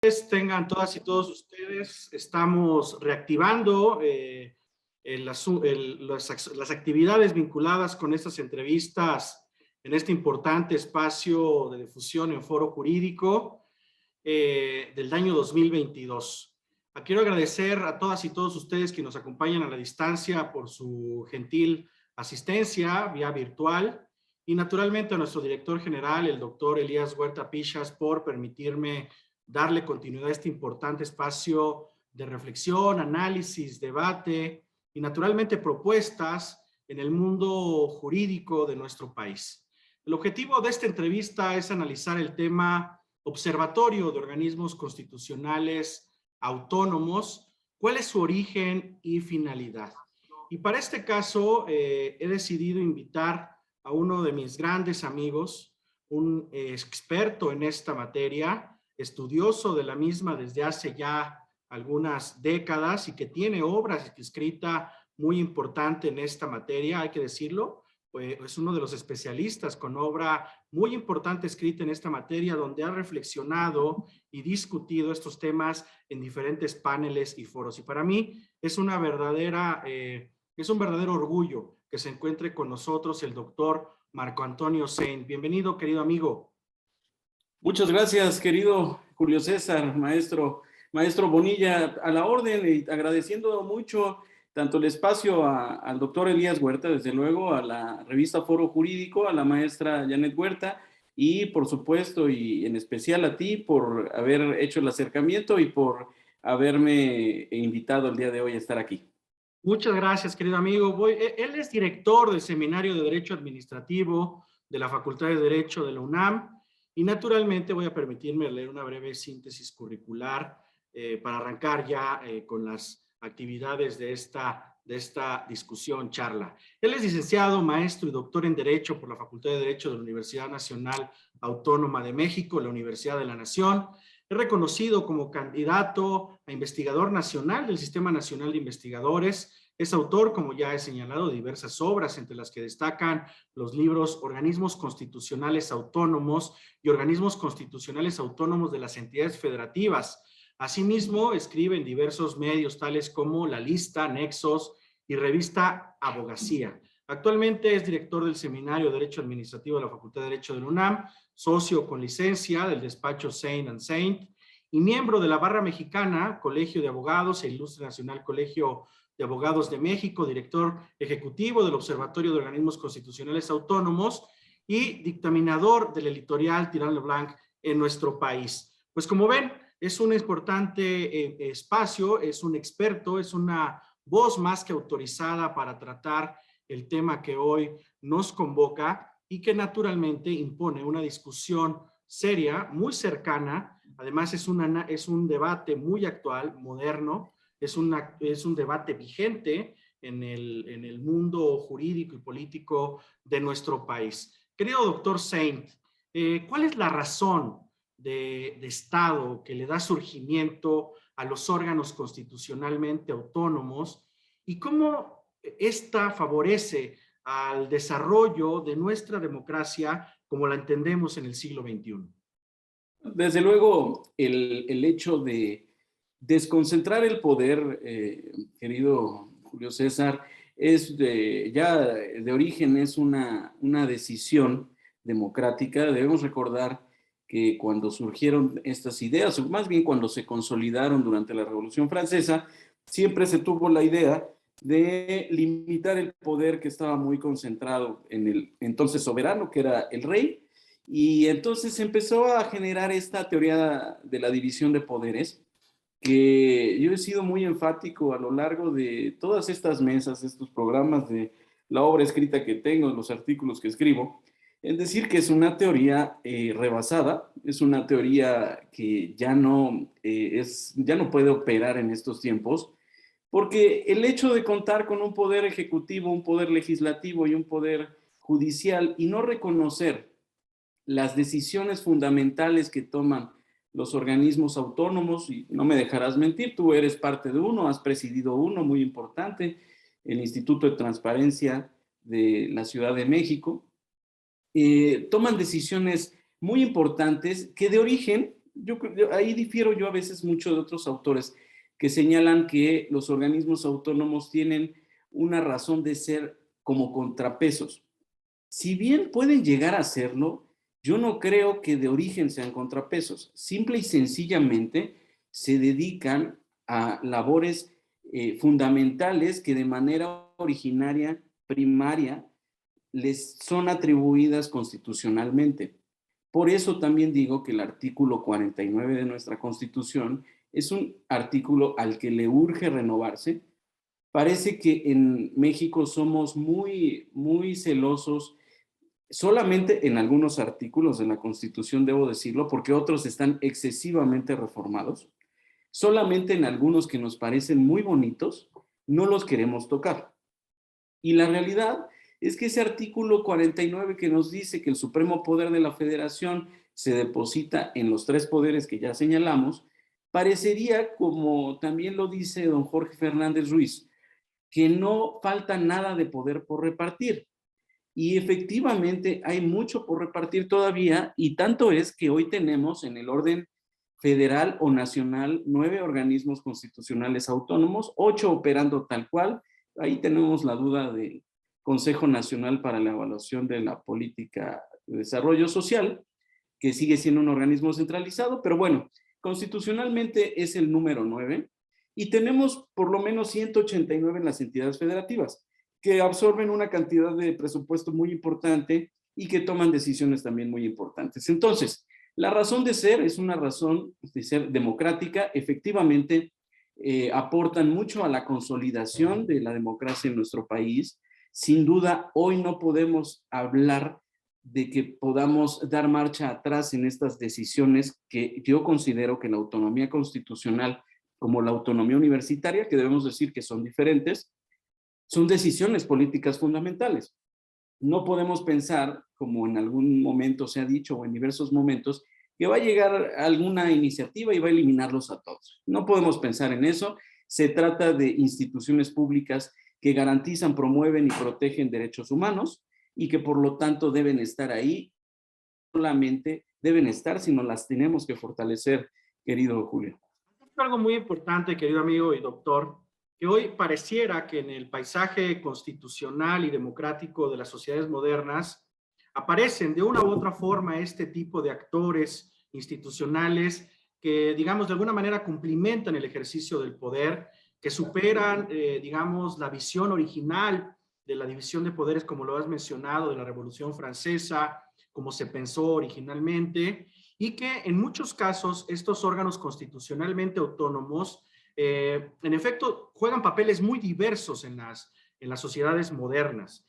Tengan todas y todos ustedes. Estamos reactivando las actividades vinculadas con estas entrevistas en este importante espacio de difusión en Foro Jurídico del año 2022. Quiero agradecer a todas y todos ustedes que nos acompañan a la distancia por su gentil asistencia vía virtual y naturalmente a nuestro director general, el doctor Elías Huerta Pichas, por permitirme darle continuidad a este importante espacio de reflexión, análisis, debate y naturalmente propuestas en el mundo jurídico de nuestro país. El objetivo de esta entrevista es analizar el tema Observatorio de Organismos Constitucionales Autónomos, cuál es su origen y finalidad. Y para este caso he decidido invitar a uno de mis grandes amigos, un experto en esta materia, estudioso de la misma desde hace ya algunas décadas y que tiene obras escritas muy importante en esta materia, hay que decirlo. Pues es uno de los especialistas con obra muy importante escrita en esta materia, donde ha reflexionado y discutido estos temas en diferentes paneles y foros. Y para mí es un verdadero orgullo que se encuentre con nosotros el doctor Marco Antonio Sainz. Bienvenido, querido amigo. Muchas gracias, querido Julio César, maestro Bonilla, a la orden, y agradeciendo mucho tanto el espacio al doctor Elías Huerta, desde luego, a la revista Foro Jurídico, a la maestra Janet Huerta, y por supuesto, y en especial a ti, por haber hecho el acercamiento y por haberme invitado el día de hoy a estar aquí. Muchas gracias, querido amigo. Él es director del Seminario de Derecho Administrativo de la Facultad de Derecho de la UNAM y naturalmente voy a permitirme leer una breve síntesis curricular para arrancar ya con las actividades de esta discusión, charla. Él es licenciado, maestro y doctor en Derecho por la Facultad de Derecho de la Universidad Nacional Autónoma de México, la Universidad de la Nación. Es reconocido como candidato a investigador nacional del Sistema Nacional de Investigadores. Es autor, como ya he señalado, de diversas obras, entre las que destacan los libros Organismos Constitucionales Autónomos y Organismos Constitucionales Autónomos de las Entidades Federativas. Asimismo, escribe en diversos medios tales como La Lista, Nexos y revista Abogacía. Actualmente es director del Seminario de Derecho Administrativo de la Facultad de Derecho de la UNAM, socio con licencia del despacho Saint & Saint y miembro de la Barra Mexicana, Colegio de Abogados e Ilustre Nacional Colegio de Abogados de México, director ejecutivo del Observatorio de Organismos Constitucionales Autónomos y dictaminador del editorial Tirán Leblanc en nuestro país. Pues como ven, es un importante espacio, es un experto, es una voz más que autorizada para tratar el tema que hoy nos convoca y que naturalmente impone una discusión seria, muy cercana. Además es un debate muy actual, moderno, es un debate vigente en el mundo jurídico y político de nuestro país. Querido doctor Sainz, ¿cuál es la razón de Estado que le da surgimiento a los órganos constitucionalmente autónomos y cómo esta favorece al desarrollo de nuestra democracia como la entendemos en el siglo XXI? Desde luego, el hecho de desconcentrar el poder, querido Julio César, ya de origen es una decisión democrática. Debemos recordar que cuando surgieron estas ideas, o más bien cuando se consolidaron durante la Revolución Francesa, siempre se tuvo la idea de limitar el poder que estaba muy concentrado en el entonces soberano, que era el rey, y entonces se empezó a generar esta teoría de la división de poderes, que yo he sido muy enfático a lo largo de todas estas mesas, estos programas, de la obra escrita que tengo, los artículos que escribo, en decir que es una teoría rebasada, es una teoría que ya no puede operar en estos tiempos, porque el hecho de contar con un poder ejecutivo, un poder legislativo y un poder judicial y no reconocer las decisiones fundamentales que toman los organismos autónomos, y no me dejarás mentir, tú eres parte de uno, has presidido uno muy importante, el Instituto de Transparencia de la Ciudad de México, toman decisiones muy importantes que de origen ahí difiero yo a veces mucho de otros autores que señalan que los organismos autónomos tienen una razón de ser como contrapesos. Si bien pueden llegar a serlo, yo no creo que de origen sean contrapesos. Simple y sencillamente se dedican a labores fundamentales que de manera originaria, primaria, les son atribuidas constitucionalmente. Por eso también digo que el artículo 49 de nuestra Constitución es un artículo al que le urge renovarse. Parece que en México somos muy celosos solamente en algunos artículos de la Constitución, debo decirlo, porque otros están excesivamente reformados. Solamente en algunos que nos parecen muy bonitos, no los queremos tocar. Y la realidad es que ese artículo 49 que nos dice que el supremo poder de la federación se deposita en los tres poderes que ya señalamos, parecería, como también lo dice don Jorge Fernández Ruiz, que no falta nada de poder por repartir. Y efectivamente hay mucho por repartir todavía, y tanto es que hoy tenemos en el orden federal o nacional 9 organismos constitucionales autónomos, 8 operando tal cual. Ahí tenemos la duda del Consejo Nacional para la Evaluación de la Política de Desarrollo Social, que sigue siendo un organismo centralizado, pero bueno, constitucionalmente es el número 9, y tenemos por lo menos 189 en las entidades federativas, que absorben una cantidad de presupuesto muy importante y que toman decisiones también muy importantes. Entonces, la razón de ser es una razón de ser democrática. Efectivamente, aportan mucho a la consolidación de la democracia en nuestro país. Sin duda, hoy no podemos hablar de que podamos dar marcha atrás en estas decisiones que yo considero que la autonomía constitucional, como la autonomía universitaria, que debemos decir que son diferentes, son decisiones políticas fundamentales. No podemos pensar, como en algún momento se ha dicho o en diversos momentos, que va a llegar alguna iniciativa y va a eliminarlos a todos. No podemos pensar en eso. Se trata de instituciones públicas que garantizan, promueven y protegen derechos humanos y que por lo tanto deben estar ahí. Solamente deben estar, sino las tenemos que fortalecer, querido Julio. Algo muy importante, querido amigo y doctor, que hoy pareciera que en el paisaje constitucional y democrático de las sociedades modernas aparecen de una u otra forma este tipo de actores institucionales que, digamos, de alguna manera cumplimentan el ejercicio del poder, que superan, digamos, la visión original de la división de poderes, como lo has mencionado, de la Revolución Francesa, como se pensó originalmente, y que en muchos casos estos órganos constitucionalmente autónomos, en efecto, juegan papeles muy diversos en las sociedades modernas.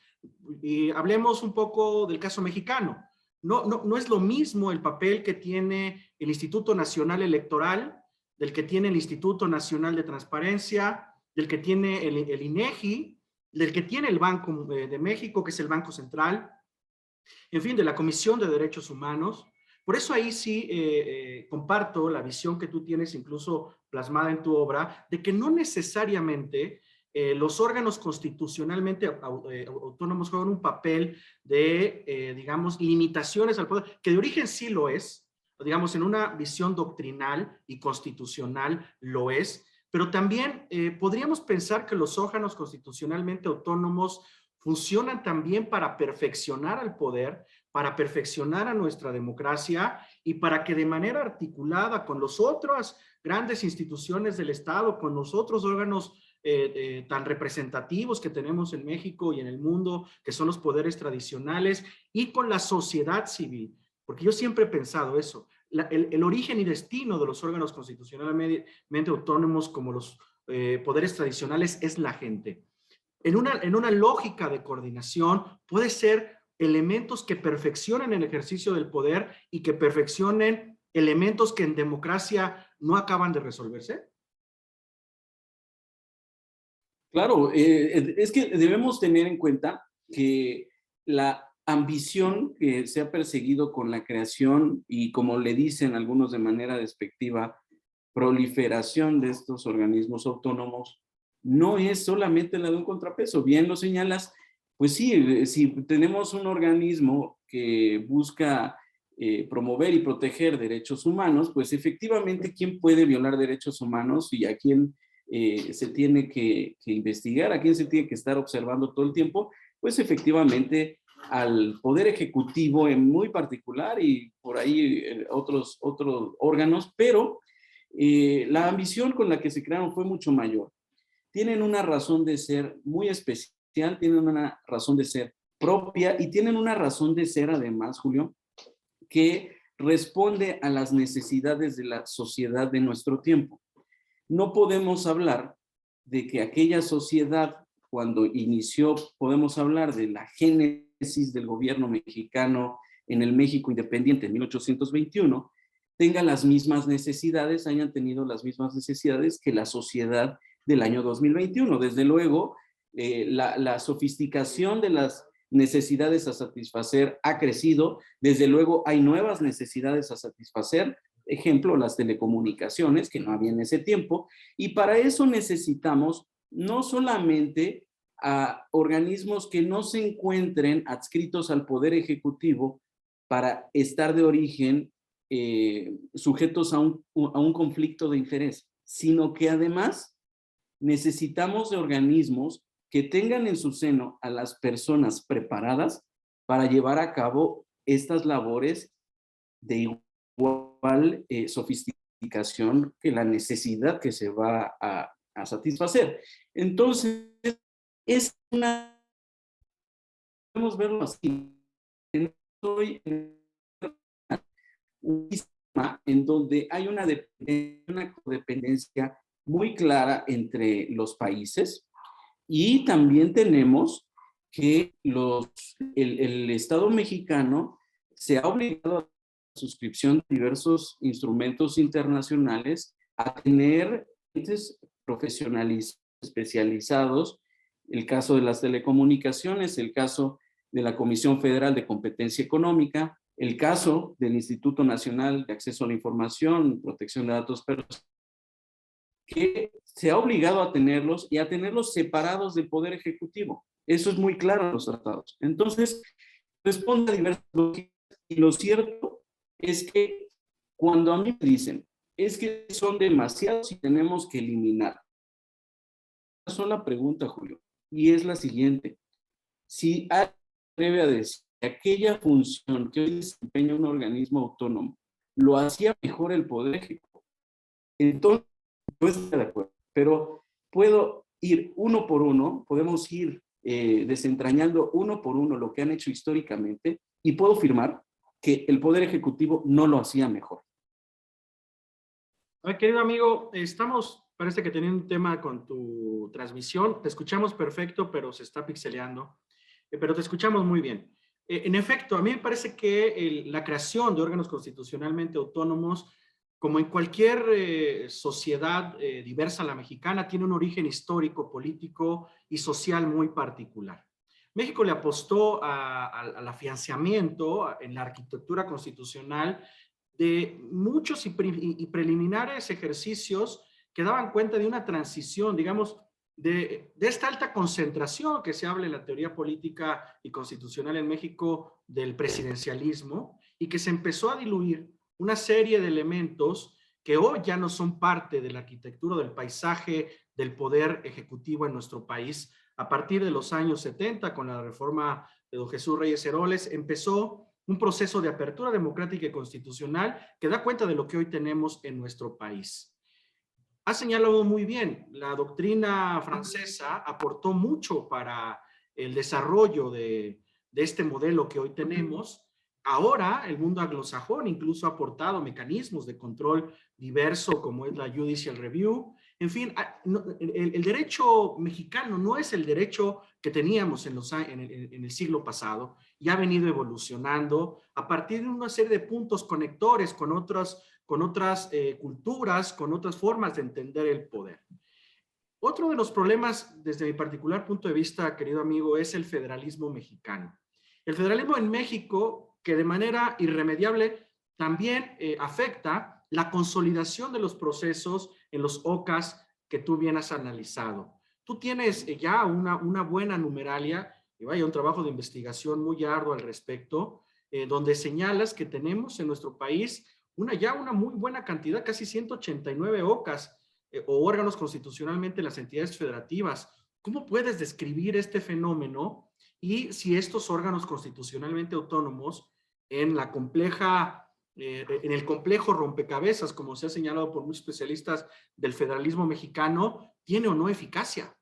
Y hablemos un poco del caso mexicano. No es lo mismo el papel que tiene el Instituto Nacional Electoral, del que tiene el Instituto Nacional de Transparencia, del que tiene el INEGI, del que tiene el Banco de México, que es el Banco Central, en fin, de la Comisión de Derechos Humanos. Por eso ahí sí comparto la visión que tú tienes incluso plasmada en tu obra, de que no necesariamente los órganos constitucionalmente autónomos juegan un papel de, digamos, limitaciones al poder, que de origen sí lo es, digamos, en una visión doctrinal y constitucional lo es, pero también podríamos pensar que los órganos constitucionalmente autónomos funcionan también para perfeccionar al poder, para perfeccionar a nuestra democracia y para que de manera articulada con las otras grandes instituciones del Estado, con los otros órganos tan representativos que tenemos en México y en el mundo, que son los poderes tradicionales, y con la sociedad civil. Porque yo siempre he pensado eso, el origen y destino de los órganos constitucionalmente autónomos como los poderes tradicionales es la gente. En una lógica de coordinación puede ser elementos que perfeccionen el ejercicio del poder y que perfeccionen elementos que en democracia no acaban de resolverse. Claro, es que debemos tener en cuenta que la ambición que se ha perseguido con la creación y, como le dicen algunos de manera despectiva, proliferación de estos organismos autónomos, no es solamente la de un contrapeso. Bien lo señalas, pues sí, si tenemos un organismo que busca promover y proteger derechos humanos, pues efectivamente, ¿quién puede violar derechos humanos y a quién se tiene que investigar, a quién se tiene que estar observando todo el tiempo? Pues efectivamente al Poder Ejecutivo en muy particular y por ahí otros órganos, pero la ambición con la que se crearon fue mucho mayor. Tienen una razón de ser muy especial, tienen una razón de ser propia y tienen una razón de ser además, Julio, que responde a las necesidades de la sociedad de nuestro tiempo. No podemos hablar de que aquella sociedad, cuando inició, podemos hablar de la génesis del gobierno mexicano en el México independiente en 1821, tenga las mismas necesidades, hayan tenido las mismas necesidades que la sociedad del año 2021. Desde luego, la sofisticación de las necesidades a satisfacer ha crecido. Desde luego, hay nuevas necesidades a satisfacer. Ejemplo, las telecomunicaciones, que no había en ese tiempo. Y para eso necesitamos no solamente a organismos que no se encuentren adscritos al Poder Ejecutivo para estar de origen sujetos a un conflicto de interés, sino que además necesitamos de organismos que tengan en su seno a las personas preparadas para llevar a cabo estas labores de igual sofisticación que la necesidad que se va a satisfacer. Entonces, es podemos verlo así. Soy un sistema en donde hay una codependencia muy clara entre los países y también tenemos que el Estado mexicano se ha obligado a la suscripción de diversos instrumentos internacionales a tener entes profesionales especializados, el caso de las telecomunicaciones, el caso de la Comisión Federal de Competencia Económica, el caso del Instituto Nacional de Acceso a la Información, Protección de Datos Personales, que se ha obligado a tenerlos y a tenerlos separados del Poder Ejecutivo. Eso es muy claro en los tratados. Entonces, responde a diversas lógicas y lo cierto es que cuando a mí me dicen es que son demasiados y tenemos que eliminar, una sola pregunta, Julio, y es la siguiente. Si alguien atreve a decir que aquella función que hoy desempeña un organismo autónomo lo hacía mejor el Poder Ejecutivo, entonces no estoy de acuerdo, pero puedo ir uno por uno, podemos ir desentrañando uno por uno lo que han hecho históricamente y puedo afirmar que el Poder Ejecutivo no lo hacía mejor. A ver, querido amigo, parece que teniendo un tema con tu transmisión, te escuchamos perfecto, pero se está pixeleando, pero te escuchamos muy bien. En efecto, a mí me parece que la creación de órganos constitucionalmente autónomos, como en cualquier sociedad diversa a la mexicana, tiene un origen histórico, político y social muy particular. México le apostó al afianzamiento en la arquitectura constitucional de muchos y preliminares ejercicios que daban cuenta de una transición, digamos, de esta alta concentración que se habla en la teoría política y constitucional en México del presidencialismo y que se empezó a diluir una serie de elementos que hoy ya no son parte de la arquitectura del paisaje del poder ejecutivo en nuestro país. A partir de los años 70, con la reforma de don Jesús Reyes Heroles, empezó un proceso de apertura democrática y constitucional que da cuenta de lo que hoy tenemos en nuestro país. Ha señalado muy bien, la doctrina francesa aportó mucho para el desarrollo de este modelo que hoy tenemos. Ahora el mundo anglosajón incluso ha aportado mecanismos de control diverso como es la Judicial Review. En fin, el derecho mexicano no es el derecho que teníamos en el siglo pasado y ha venido evolucionando a partir de una serie de puntos conectores con otras culturas, con otras formas de entender el poder. Otro de los problemas, desde mi particular punto de vista, querido amigo, es el federalismo mexicano. El federalismo en México, que de manera irremediable también afecta la consolidación de los procesos en los OCAS que tú bien has analizado. Tú tienes ya una buena numeralia y vaya un trabajo de investigación muy arduo al respecto, donde señalas que tenemos en nuestro país una muy buena cantidad, casi 189 OCAs o órganos constitucionalmente en las entidades federativas. ¿Cómo puedes describir este fenómeno y si estos órganos constitucionalmente autónomos en la compleja en el complejo rompecabezas, como se ha señalado por muchos especialistas del federalismo mexicano, tiene o no eficacia?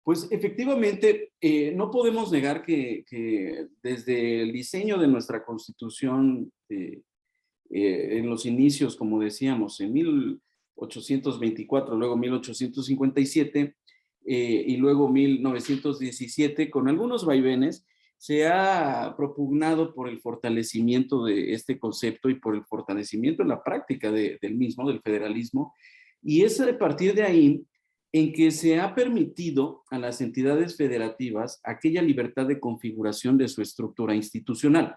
Pues efectivamente, no podemos negar que desde el diseño de nuestra Constitución, en los inicios, como decíamos, en 1824, luego 1857 y luego 1917, con algunos vaivenes, se ha propugnado por el fortalecimiento de este concepto y por el fortalecimiento en la práctica del mismo, del federalismo. Y es a partir de ahí en que se ha permitido a las entidades federativas aquella libertad de configuración de su estructura institucional.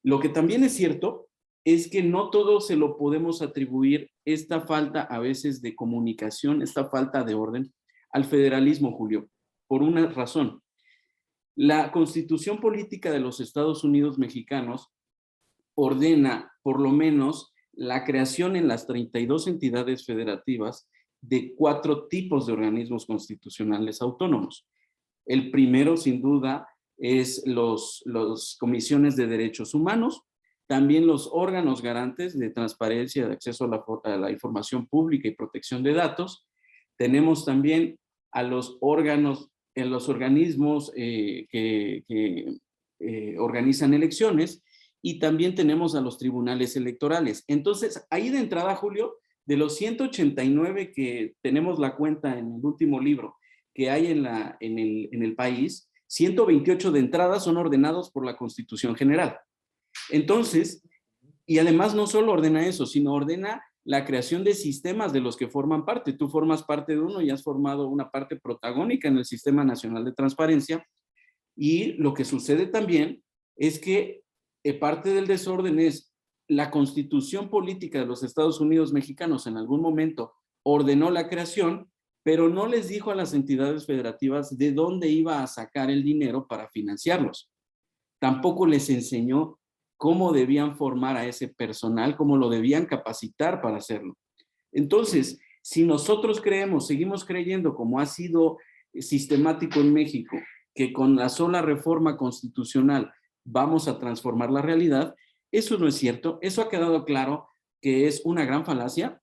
Lo que también es cierto es que no todo se lo podemos atribuir, esta falta a veces de comunicación, esta falta de orden, al federalismo, Julio, por una razón. La Constitución Política de los Estados Unidos Mexicanos ordena, por lo menos, la creación en las 32 entidades federativas de 4 tipos de organismos constitucionales autónomos. El primero, sin duda, es los comisiones de derechos humanos, también los órganos garantes de transparencia, de acceso a la información pública y protección de datos. Tenemos también a los órganos, en los organismos que organizan elecciones, y también tenemos a los tribunales electorales. Entonces, ahí de entrada, Julio, de los 189 que tenemos la cuenta en el último libro que hay en el país, 128 de entrada son ordenados por la Constitución General. Entonces, y además no solo ordena eso, sino ordena la creación de sistemas de los que forman parte. Tú formas parte de uno y has formado una parte protagónica en el Sistema Nacional de Transparencia. Y lo que sucede también es que parte del desorden es la Constitución Política de los Estados Unidos Mexicanos en algún momento ordenó la creación, pero no les dijo a las entidades federativas de dónde iba a sacar el dinero para financiarlos. Tampoco les enseñó cómo debían formar a ese personal, cómo lo debían capacitar para hacerlo. Entonces, si nosotros seguimos creyendo, como ha sido sistemático en México, que con la sola reforma constitucional vamos a transformar la realidad, eso no es cierto. Eso ha quedado claro que es una gran falacia,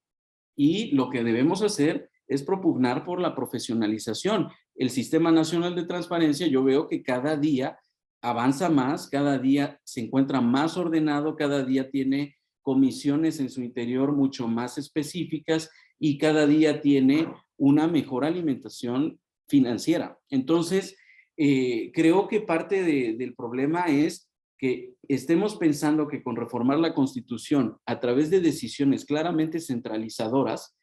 y lo que debemos hacer es propugnar por la profesionalización. El Sistema Nacional de Transparencia, yo veo que cada día avanza más, cada día se encuentra más ordenado, cada día tiene comisiones en su interior mucho más específicas y cada día tiene una mejor alimentación financiera. Entonces, creo que parte del problema es que estemos pensando que con reformar la Constitución a través de decisiones claramente centralizadoras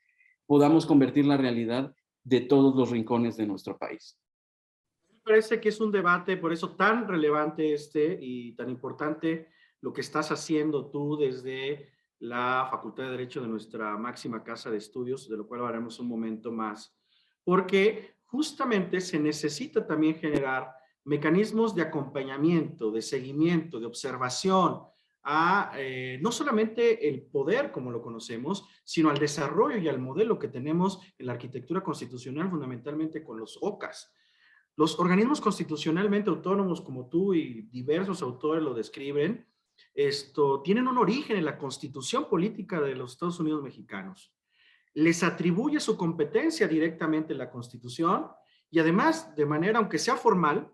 podamos convertir la realidad de todos los rincones de nuestro país. Me parece que es un debate, por eso tan relevante y tan importante lo que estás haciendo tú desde la Facultad de Derecho de nuestra máxima casa de estudios, de lo cual hablaremos un momento más, porque justamente se necesita también generar mecanismos de acompañamiento, de seguimiento, de observación a no solamente el poder como lo conocemos, sino al desarrollo y al modelo que tenemos en la arquitectura constitucional, fundamentalmente con los OCAs. Los organismos constitucionalmente autónomos, como tú y diversos autores lo describen, tienen un origen en la Constitución Política de los Estados Unidos Mexicanos. Les atribuye su competencia directamente en la Constitución y además, de manera, aunque sea formal,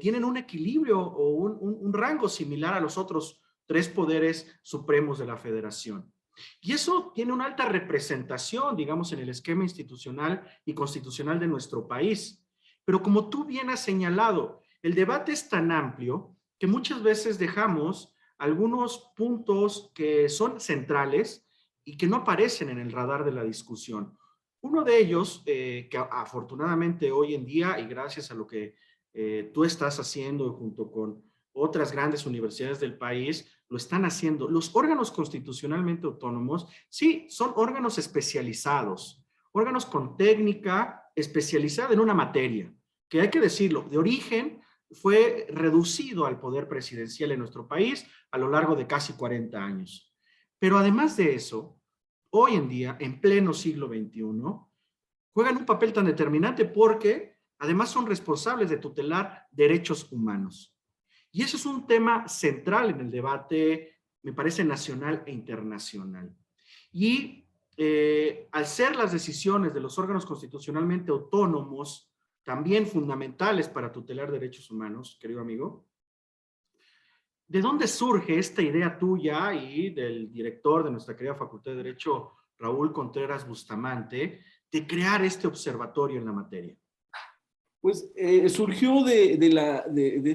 tienen un equilibrio o un rango similar a los otros 3 poderes supremos de la Federación. Y eso tiene una alta representación, digamos, en el esquema institucional y constitucional de nuestro país. Pero como tú bien has señalado, el debate es tan amplio que muchas veces dejamos algunos puntos que son centrales y que no aparecen en el radar de la discusión. Uno de ellos, que afortunadamente hoy en día, y gracias a lo que tú estás haciendo junto con otras grandes universidades del país, lo están haciendo. Los órganos constitucionalmente autónomos, sí, son órganos especializados, órganos con técnica especializada en una materia, que hay que decirlo, de origen, fue reducido al poder presidencial en nuestro país a lo largo de casi 40 años. Pero además de eso, hoy en día, en pleno siglo XXI, juegan un papel tan determinante porque además son responsables de tutelar derechos humanos. Y eso es un tema central en el debate, me parece, nacional e internacional. Y al ser las decisiones de los órganos constitucionalmente autónomos también fundamentales para tutelar derechos humanos, querido amigo, ¿de dónde surge esta idea tuya y del director de nuestra querida Facultad de Derecho, Raúl Contreras Bustamante, de crear este observatorio en la materia? Pues surgió de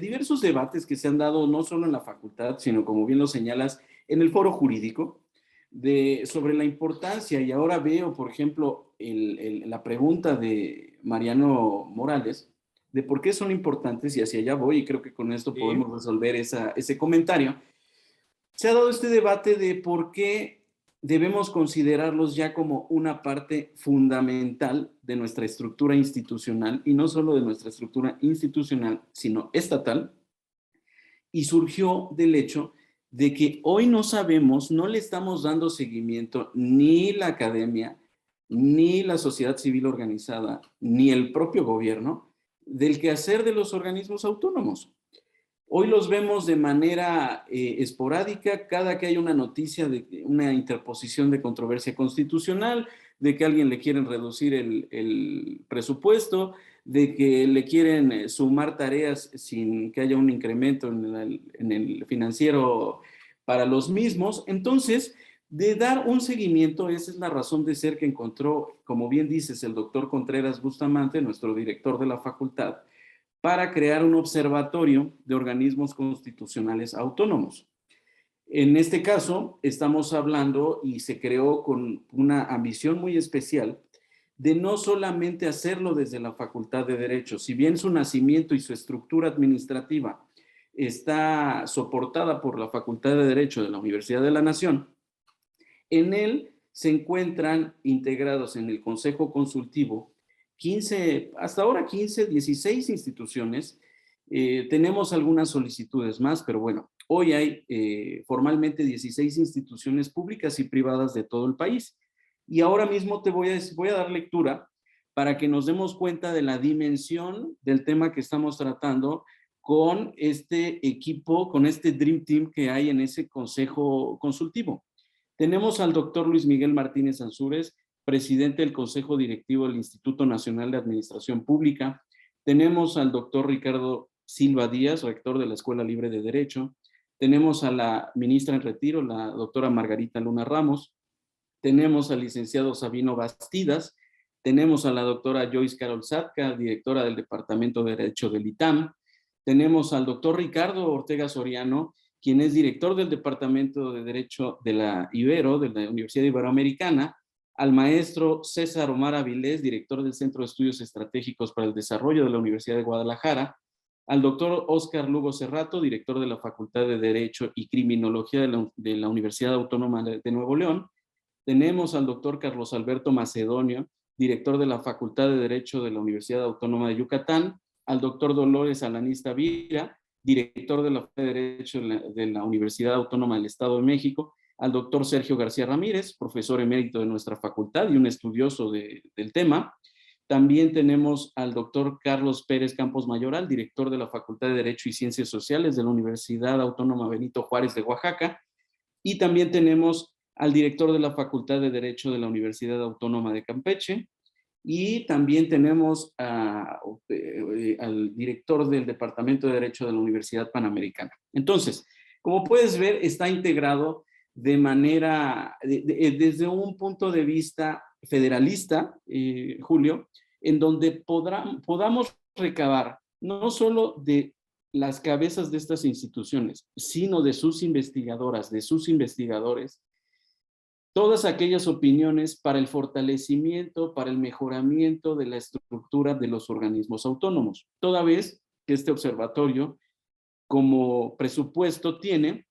diversos debates que se han dado no solo en la facultad, sino como bien lo señalas, en el foro jurídico, sobre la importancia, y ahora veo, por ejemplo, la pregunta de Mariano Morales, de por qué son importantes, y hacia allá voy, y creo que con esto podemos resolver ese comentario. Se ha dado este debate de por qué debemos considerarlos ya como una parte fundamental de nuestra estructura institucional, y no solo de nuestra estructura institucional, sino estatal, y surgió del hecho de que hoy no sabemos, no le estamos dando seguimiento ni la academia, ni la sociedad civil organizada, ni el propio gobierno del quehacer de los organismos autónomos. Hoy los vemos de manera esporádica, cada que hay una noticia de una interposición de controversia constitucional, de que a alguien le quieren reducir el presupuesto, de que le quieren sumar tareas sin que haya un incremento en el financiero para los mismos. Entonces, de dar un seguimiento, esa es la razón de ser que encontró, como bien dices, el doctor Contreras Bustamante, nuestro director de la facultad, para crear un observatorio de organismos constitucionales autónomos. En este caso, estamos hablando, y se creó con una ambición muy especial, de no solamente hacerlo desde la Facultad de Derecho. Si bien su nacimiento y su estructura administrativa está soportada por la Facultad de Derecho de la Universidad de la Nación, en él se encuentran integrados en el Consejo Consultivo 15, hasta ahora 15, 16 instituciones. Tenemos algunas solicitudes más, pero bueno, hoy hay formalmente 16 instituciones públicas y privadas de todo el país. Y ahora mismo te voy a dar lectura para que nos demos cuenta de la dimensión del tema que estamos tratando con este equipo, con este Dream Team que hay en ese Consejo Consultivo. Tenemos al doctor Luis Miguel Martínez Ansúrez, presidente del Consejo Directivo del Instituto Nacional de Administración Pública. Tenemos al doctor Ricardo Silva Díaz, rector de la Escuela Libre de Derecho. Tenemos a la ministra en retiro, la doctora Margarita Luna Ramos. Tenemos al licenciado Sabino Bastidas. Tenemos a la doctora Joyce Carol Satka, directora del Departamento de Derecho del ITAM. Tenemos al doctor Ricardo Ortega Soriano, quien es director del Departamento de Derecho de la Ibero, de la Universidad Iberoamericana, al maestro César Omar Avilés, director del Centro de Estudios Estratégicos para el Desarrollo de la Universidad de Guadalajara, al doctor Óscar Lugo Cerrato, director de la Facultad de Derecho y Criminología de la Universidad Autónoma de Nuevo León. Tenemos al doctor Carlos Alberto Macedonio, director de la Facultad de Derecho de la Universidad Autónoma de Yucatán, al doctor Dolores Alanís Tavira, director de la Facultad de Derecho de la Universidad Autónoma del Estado de México, al doctor Sergio García Ramírez, profesor emérito de nuestra facultad y un estudioso del tema. También tenemos al doctor Carlos Pérez Campos Mayoral, director de la Facultad de Derecho y Ciencias Sociales de la Universidad Autónoma Benito Juárez de Oaxaca. Y también tenemos al director de la Facultad de Derecho de la Universidad Autónoma de Campeche. Y también tenemos al director del Departamento de Derecho de la Universidad Panamericana. Entonces, como puedes ver, está integrado de manera, desde un punto de vista federalista, Julio, en donde podamos recabar no solo de las cabezas de estas instituciones, sino de sus investigadoras, de sus investigadores, todas aquellas opiniones para el fortalecimiento, para el mejoramiento de la estructura de los organismos autónomos, toda vez que este observatorio como presupuesto tiene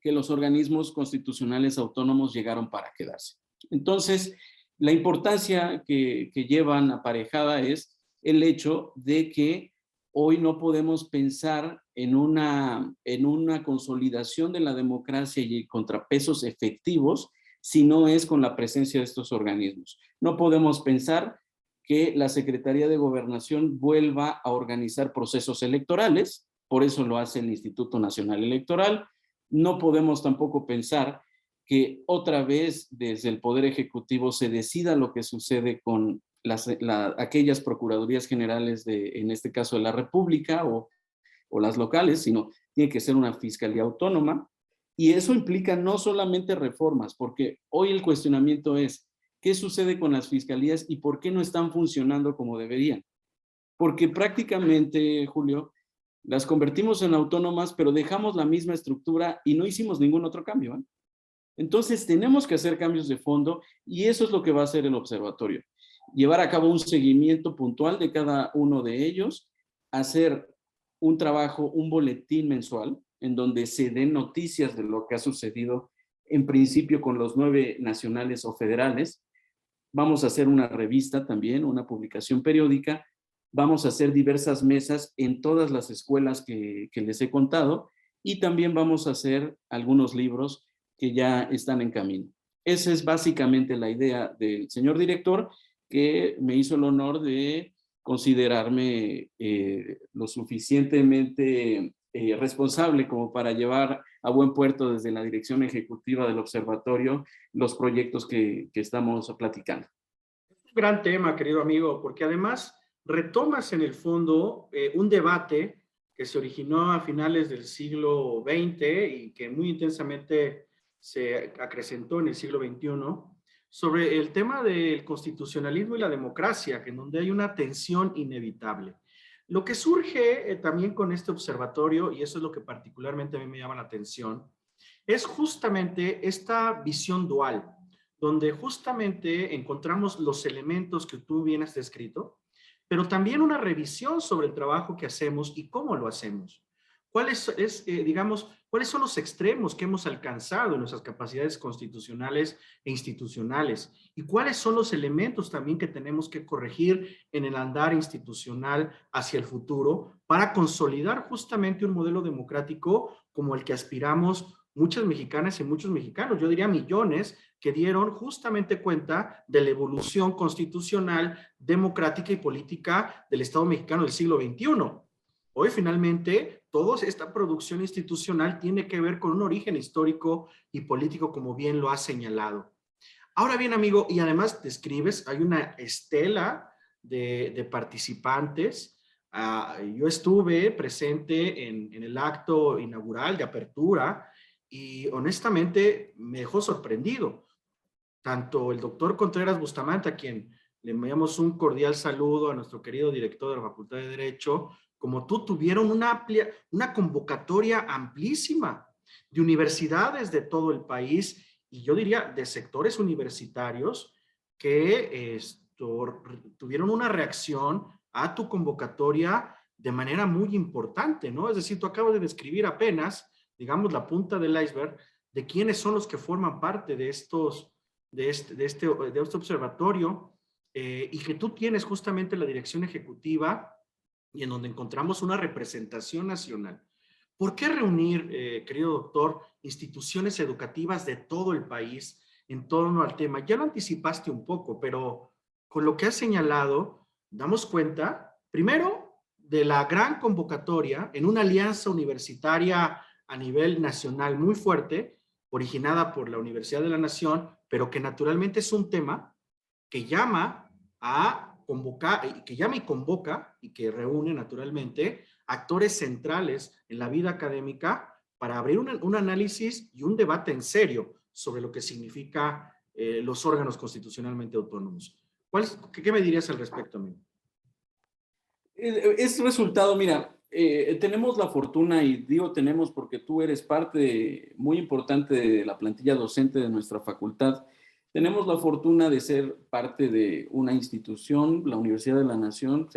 que los organismos constitucionales autónomos llegaron para quedarse. Entonces, la importancia que llevan aparejada es el hecho de que Hoy no podemos pensar en una consolidación de la democracia y contrapesos efectivos si no es con la presencia de estos organismos. No podemos pensar que la Secretaría de Gobernación vuelva a organizar procesos electorales, por eso lo hace el Instituto Nacional Electoral. No podemos tampoco pensar que otra vez desde el Poder Ejecutivo se decida lo que sucede con aquellas Procuradurías Generales en este caso de la República o las locales, sino tiene que ser una fiscalía autónoma. Y eso implica no solamente reformas, porque hoy el cuestionamiento es, ¿qué sucede con las fiscalías y por qué no están funcionando como deberían? Porque prácticamente, Julio, las convertimos en autónomas, pero dejamos la misma estructura y no hicimos ningún otro cambio, ¿eh? Entonces tenemos que hacer cambios de fondo y eso es lo que va a hacer el observatorio. Llevar a cabo un seguimiento puntual de cada uno de ellos, hacer un trabajo, un boletín mensual en donde se den noticias de lo que ha sucedido en principio con los 9 nacionales o federales. Vamos a hacer una revista también, una publicación periódica. Vamos a hacer diversas mesas en todas las escuelas que les he contado y también vamos a hacer algunos libros que ya están en camino. Esa es básicamente la idea del señor director, que me hizo el honor de considerarme lo suficientemente responsable como para llevar a buen puerto desde la dirección ejecutiva del observatorio los proyectos que estamos platicando. Un gran tema, querido amigo, porque además retomas en el fondo un debate que se originó a finales del siglo XX y que muy intensamente se acrecentó en el siglo XXI sobre el tema del constitucionalismo y la democracia, en donde hay una tensión inevitable. Lo que surge también con este observatorio, y eso es lo que particularmente a mí me llama la atención, es justamente esta visión dual, donde justamente encontramos los elementos que tú bien has descrito, pero también una revisión sobre el trabajo que hacemos y cómo lo hacemos. ¿Cuáles son los extremos que hemos alcanzado en nuestras capacidades constitucionales e institucionales? ¿Y cuáles son los elementos también que tenemos que corregir en el andar institucional hacia el futuro para consolidar justamente un modelo democrático como el que aspiramos muchas mexicanas y muchos mexicanos, yo diría millones, que dieron justamente cuenta de la evolución constitucional, democrática y política del Estado mexicano del siglo XXI? Hoy finalmente toda esta producción institucional tiene que ver con un origen histórico y político, como bien lo has señalado. Ahora bien, amigo, y además describes, hay una estela de participantes. Yo estuve presente en el acto inaugural de apertura y honestamente me dejó sorprendido. Tanto el doctor Contreras Bustamante, a quien le enviamos un cordial saludo a nuestro querido director de la Facultad de Derecho, como tú, tuvieron una convocatoria amplísima de universidades de todo el país y yo diría de sectores universitarios que tuvieron una reacción a tu convocatoria de manera muy importante, ¿no? Es decir, tú acabas de describir apenas, digamos, la punta del iceberg de quiénes son los que forman parte de este observatorio y que tú tienes justamente la dirección ejecutiva y en donde encontramos una representación nacional. ¿Por qué reunir, querido doctor, instituciones educativas de todo el país en torno al tema? Ya lo anticipaste un poco, pero con lo que has señalado, damos cuenta, primero, de la gran convocatoria en una alianza universitaria a nivel nacional muy fuerte, originada por la Universidad de la Nación, pero que naturalmente es un tema que llama a convocar, que llama y convoca y que reúne naturalmente actores centrales en la vida académica para abrir un análisis y un debate en serio sobre lo que significa los órganos constitucionalmente autónomos. ¿Qué me dirías al respecto, amigo? Es resultado, mira, tenemos la fortuna, y digo tenemos porque tú eres parte muy importante de la plantilla docente de nuestra facultad. Tenemos la fortuna de ser parte de una institución, la Universidad de la Nación,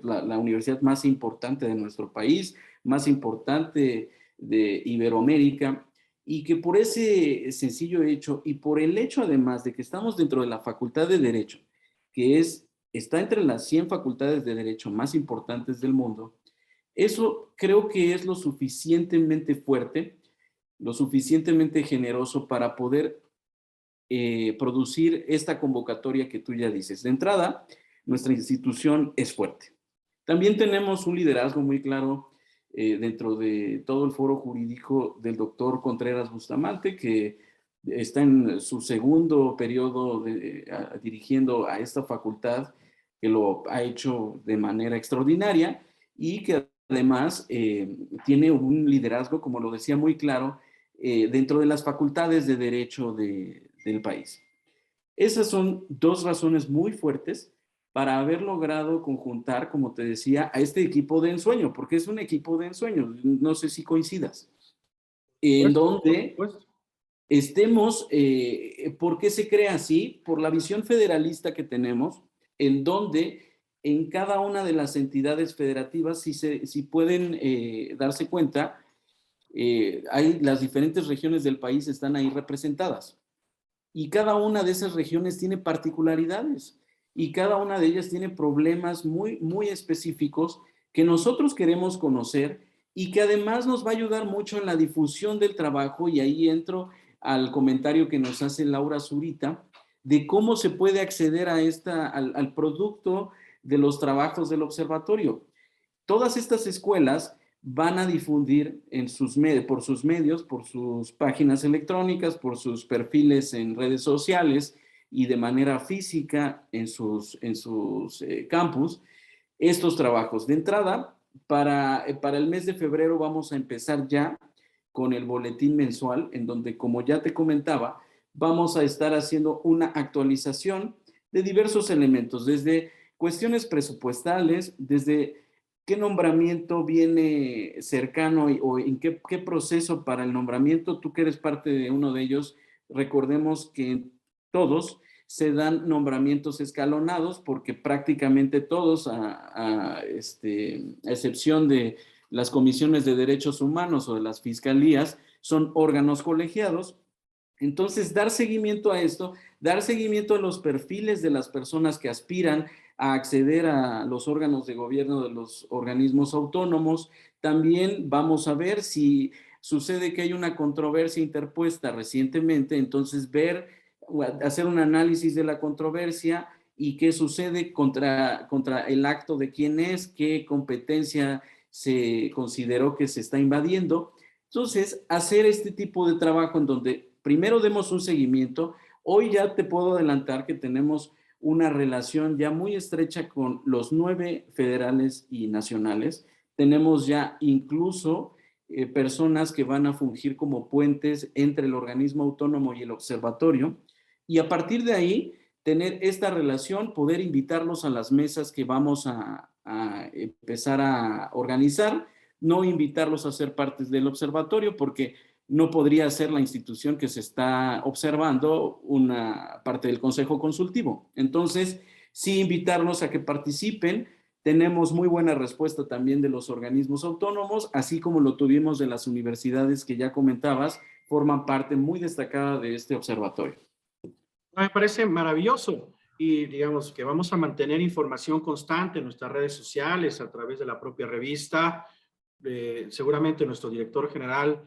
la universidad más importante de nuestro país, más importante de Iberoamérica, y que por ese sencillo hecho y por el hecho además de que estamos dentro de la Facultad de Derecho, que está entre las 100 facultades de Derecho más importantes del mundo, Eso creo que es lo suficientemente fuerte, lo suficientemente generoso para poder producir esta convocatoria que tú ya dices. De entrada, nuestra institución es fuerte. También tenemos un liderazgo muy claro dentro de todo el foro jurídico del doctor Contreras Bustamante, que está en su segundo periodo dirigiendo a esta facultad, que lo ha hecho de manera extraordinaria y que además tiene un liderazgo, como lo decía muy claro, dentro de las facultades de derecho del país. Esas son dos razones muy fuertes para haber logrado conjuntar, como te decía, a este equipo de ensueño, porque es un equipo de ensueño, no sé si coincidas, en Por donde supuesto. estemos, ¿por qué se crea así? Por la visión federalista que tenemos, en donde en cada una de las entidades federativas, si pueden darse cuenta, las diferentes regiones del país están ahí representadas. Y cada una de esas regiones tiene particularidades y cada una de ellas tiene problemas muy, muy específicos que nosotros queremos conocer y que además nos va a ayudar mucho en la difusión del trabajo. Y ahí entro al comentario que nos hace Laura Zurita de cómo se puede acceder a al producto de los trabajos del observatorio. Todas estas escuelas van a difundir por sus medios, por sus páginas electrónicas, por sus perfiles en redes sociales y de manera física en sus campus, estos trabajos. De entrada, para el mes de febrero vamos a empezar ya con el boletín mensual, en donde, como ya te comentaba, vamos a estar haciendo una actualización de diversos elementos, desde cuestiones presupuestales, desde qué nombramiento viene cercano o en qué proceso para el nombramiento. Tú que eres parte de uno de ellos, recordemos que todos se dan nombramientos escalonados porque prácticamente todos, a excepción de las comisiones de derechos humanos o de las fiscalías, son órganos colegiados. Entonces, dar seguimiento a esto, dar seguimiento a los perfiles de las personas que aspiran a acceder a los órganos de gobierno de los organismos autónomos. También vamos a ver si sucede que hay una controversia interpuesta recientemente, entonces hacer un análisis de la controversia y qué sucede contra el acto de quién es, qué competencia se consideró que se está invadiendo. Entonces, hacer este tipo de trabajo en donde primero demos un seguimiento. Hoy ya te puedo adelantar que tenemos una relación ya muy estrecha con los 9 federales y nacionales. Tenemos ya incluso personas que van a fungir como puentes entre el organismo autónomo y el observatorio. Y a partir de ahí, tener esta relación, poder invitarlos a las mesas que vamos a empezar a organizar, no invitarlos a ser partes del observatorio porque no podría ser la institución que se está observando una parte del Consejo Consultivo. Entonces, sí invitarlos a que participen. Tenemos muy buena respuesta también de los organismos autónomos, así como lo tuvimos de las universidades que ya comentabas, forman parte muy destacada de este observatorio. Me parece maravilloso y digamos que vamos a mantener información constante en nuestras redes sociales, a través de la propia revista. Seguramente nuestro director general,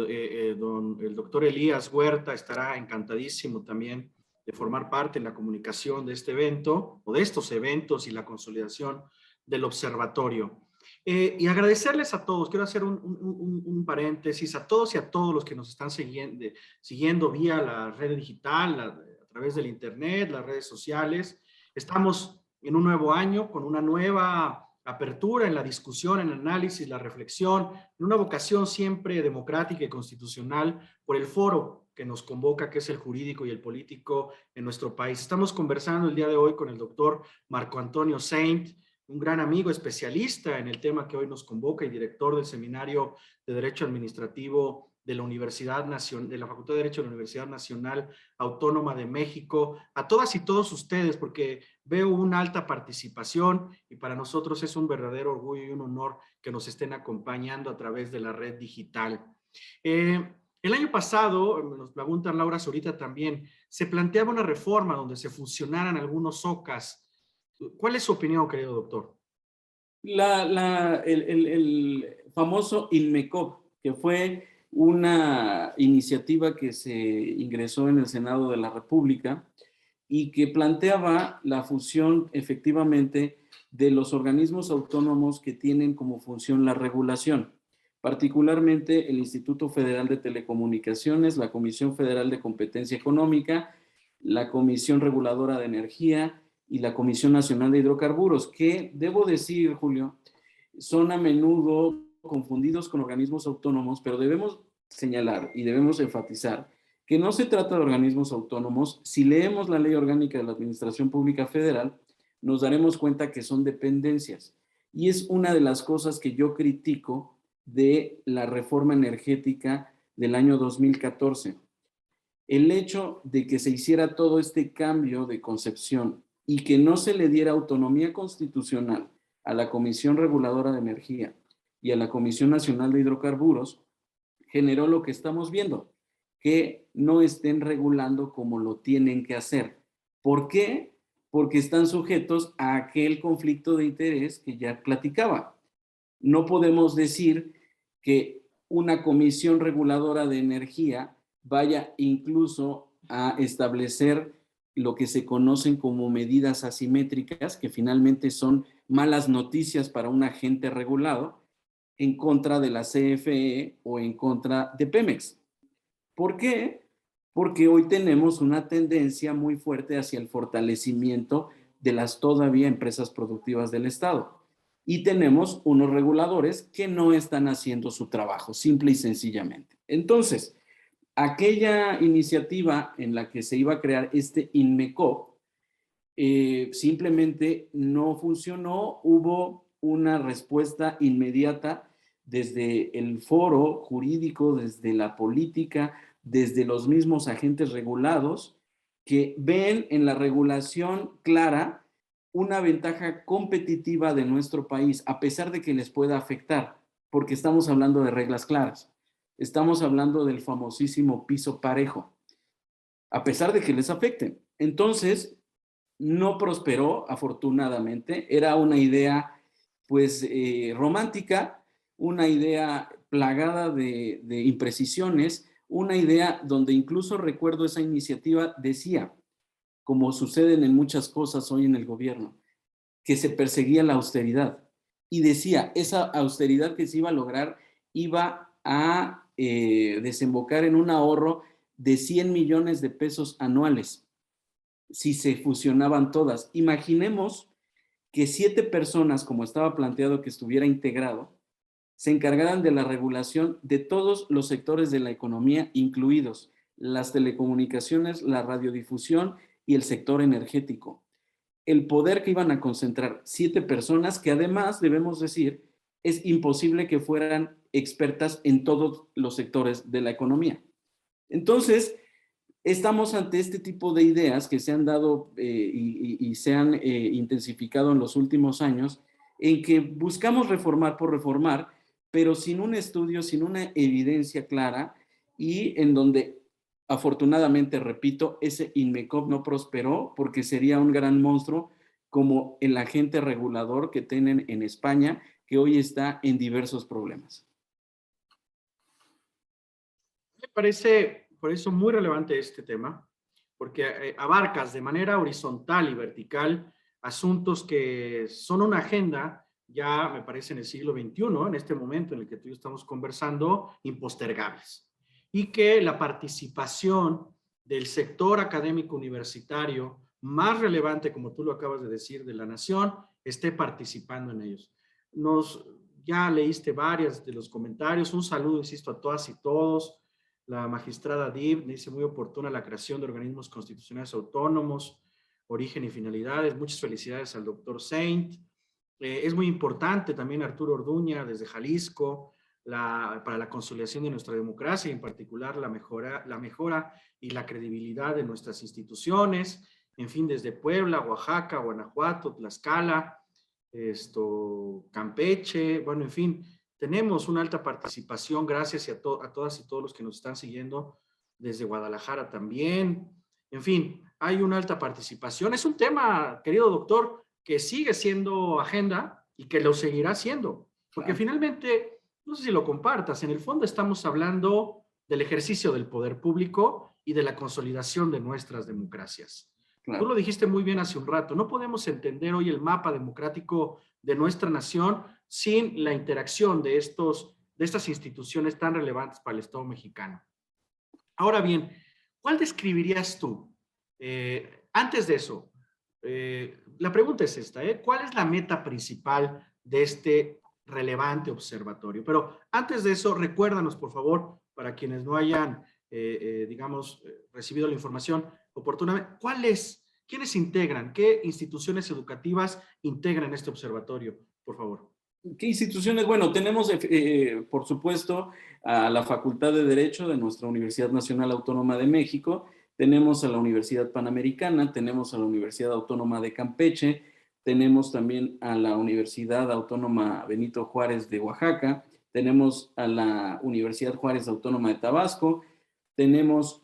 el doctor Elías Huerta, estará encantadísimo también de formar parte en la comunicación de este evento o de estos eventos y la consolidación del observatorio. Y agradecerles a todos, quiero hacer un paréntesis, a todos y a todos los que nos están siguiendo vía la red digital, a través del internet, las redes sociales. Estamos en un nuevo año con una nueva apertura en la discusión, en el análisis, la reflexión, en una vocación siempre democrática y constitucional por el foro que nos convoca, que es el jurídico y el político en nuestro país. Estamos conversando el día de hoy con el doctor Marco Antonio Saint, un gran amigo especialista en el tema que hoy nos convoca y director del Seminario de Derecho Administrativo de la Universidad Nacional, de la Facultad de Derecho de la Universidad Nacional Autónoma de México, a todas y todos ustedes, porque veo una alta participación y para nosotros es un verdadero orgullo y un honor que nos estén acompañando a través de la red digital. El año pasado, nos pregunta Laura Zurita también, se planteaba una reforma donde se fusionaran algunos OCAS. ¿Cuál es su opinión, querido doctor? El famoso INMECOP, que fue una iniciativa que se ingresó en el Senado de la República y que planteaba la fusión efectivamente de los organismos autónomos que tienen como función la regulación, particularmente el Instituto Federal de Telecomunicaciones, la Comisión Federal de Competencia Económica, la Comisión Reguladora de Energía y la Comisión Nacional de Hidrocarburos, que debo decir, Julio, son a menudo confundidos con organismos autónomos, pero debemos señalar y debemos enfatizar que no se trata de organismos autónomos. Si leemos la Ley Orgánica de la Administración Pública Federal, nos daremos cuenta que son dependencias. Y es una de las cosas que yo critico de la reforma energética del año 2014. El hecho de que se hiciera todo este cambio de concepción y que no se le diera autonomía constitucional a la Comisión Reguladora de Energía y a la Comisión Nacional de Hidrocarburos, generó lo que estamos viendo, que no estén regulando como lo tienen que hacer. ¿Por qué? Porque están sujetos a aquel conflicto de interés que ya platicaba. No podemos decir que una comisión reguladora de energía vaya incluso a establecer lo que se conocen como medidas asimétricas, que finalmente son malas noticias para un agente regulado, en contra de la CFE o en contra de Pemex. ¿Por qué? Porque hoy tenemos una tendencia muy fuerte hacia el fortalecimiento de las todavía empresas productivas del Estado. Y tenemos unos reguladores que no están haciendo su trabajo, simple y sencillamente. Entonces, aquella iniciativa en la que se iba a crear este INMECOP, simplemente no funcionó. Hubo una respuesta inmediata desde el foro jurídico, desde la política, desde los mismos agentes regulados, que ven en la regulación clara una ventaja competitiva de nuestro país, a pesar de que les pueda afectar, porque estamos hablando de reglas claras. Estamos hablando del famosísimo piso parejo, a pesar de que les afecten. Entonces, no prosperó, afortunadamente. Era una idea, pues, romántica, una idea plagada de imprecisiones, una idea donde incluso recuerdo esa iniciativa decía, como suceden en muchas cosas hoy en el gobierno, que se perseguía la austeridad. Y decía, esa austeridad que se iba a lograr iba a desembocar en un ahorro de 100 millones de pesos anuales si se fusionaban todas. Imaginemos que 7 personas, como estaba planteado que estuviera integrado, se encargaran de la regulación de todos los sectores de la economía, incluidos las telecomunicaciones, la radiodifusión y el sector energético. El poder que iban a concentrar 7 personas, que además, debemos decir, es imposible que fueran expertas en todos los sectores de la economía. Entonces, estamos ante este tipo de ideas que se han dado y se han intensificado en los últimos años, en que buscamos reformar por reformar, pero sin un estudio, sin una evidencia clara, y en donde, afortunadamente, repito, ese INMECOP no prosperó porque sería un gran monstruo como el agente regulador que tienen en España, que hoy está en diversos problemas. Me parece por eso muy relevante este tema, porque abarcas de manera horizontal y vertical asuntos que son una agenda, ya me parece en el siglo XXI, en este momento en el que tú y yo estamos conversando, impostergables. Y que la participación del sector académico universitario más relevante, como tú lo acabas de decir, de la nación, esté participando en ellos. Ya leíste varios de los comentarios. Un saludo, insisto, a todas y todos. La magistrada Dib dice muy oportuna la creación de organismos constitucionales autónomos, origen y finalidades. Muchas felicidades al doctor Saint. Es muy importante también Arturo Orduña desde Jalisco para la consolidación de nuestra democracia y en particular la mejora y la credibilidad de nuestras instituciones. En fin, desde Puebla, Oaxaca, Guanajuato, Tlaxcala, Campeche, bueno, en fin, tenemos una alta participación, gracias a todas y todos los que nos están siguiendo desde Guadalajara también. En fin, hay una alta participación. Es un tema, querido doctor, que sigue siendo agenda y que lo seguirá haciendo. Porque Claro, finalmente, no sé si lo compartas, en el fondo estamos hablando del ejercicio del poder público y de la consolidación de nuestras democracias. Tú claro. lo dijiste muy bien hace un rato, no podemos entender hoy el mapa democrático de nuestra nación sin la interacción de estas instituciones tan relevantes para el Estado mexicano. Ahora bien, ¿cuál describirías tú? Antes de eso, la pregunta es esta, ¿eh? ¿Cuál es la meta principal de este relevante observatorio? Pero antes de eso, recuérdanos, por favor, para quienes no hayan, digamos, recibido la información oportunamente, ¿quiénes integran, qué instituciones educativas integran este observatorio? Por favor. ¿Qué instituciones? Bueno, tenemos, por supuesto, a la Facultad de Derecho de nuestra Universidad Nacional Autónoma de México, tenemos a la Universidad Panamericana, tenemos a la Universidad Autónoma de Campeche, tenemos también a la Universidad Autónoma Benito Juárez de Oaxaca, tenemos a la Universidad Juárez Autónoma de Tabasco, tenemos